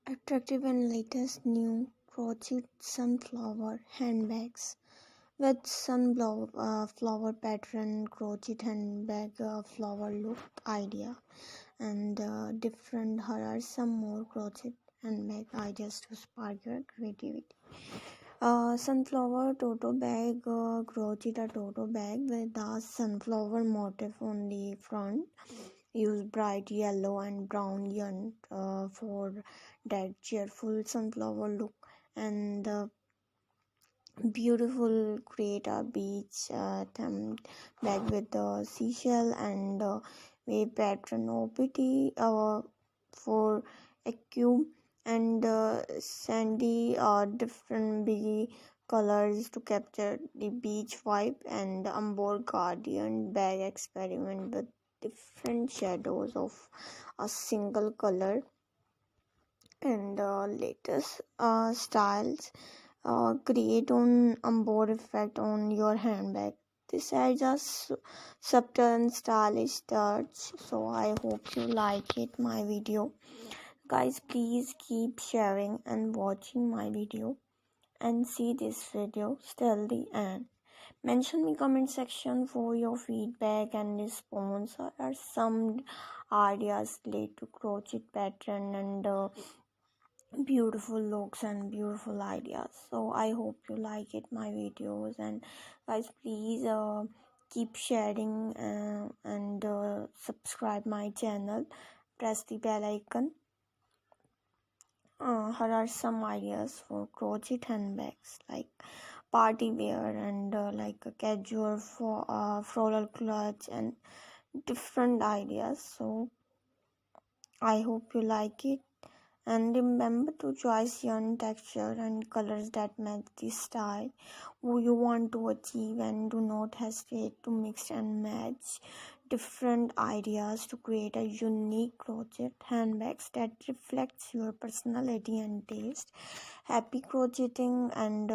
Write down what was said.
Attractive and latest new Crochet Sunflower handbags with flower pattern, crochet handbag, flower look idea, and different. Here are some more crochet handbag ideas to spark your creativity. Sunflower Tote bag, crochet a Tote bag with a sunflower motif on the front. Use bright yellow and brown yarn for that cheerful sunflower look, and beautiful. Create a beach theme bag with the seashell and wave pattern OPT for aqua and sandy different big colors to capture the beach vibe, and Ombre Gradient Bag experiment with different shadows of a single color, and latest styles. Create on Ombre effect on your handbag. This adds a subtle and stylish touch. So I hope you like it, my video. Guys, please keep sharing and watching my video and see this video till the end. Mention me comment section for your feedback and response, or some ideas related to crochet pattern and beautiful looks and beautiful ideas. So I hope you like it, my videos, and guys, please keep sharing and subscribe my channel. Press the bell icon. Here are some ideas for crochet handbags like party wear and like a casual for floral clutch and different ideas. So I hope you like it, and remember to choose yarn texture and colors that match the style who you want to achieve, and do not hesitate to mix and match different ideas to create a unique crochet handbags that reflects your personality and taste. Happy crocheting, and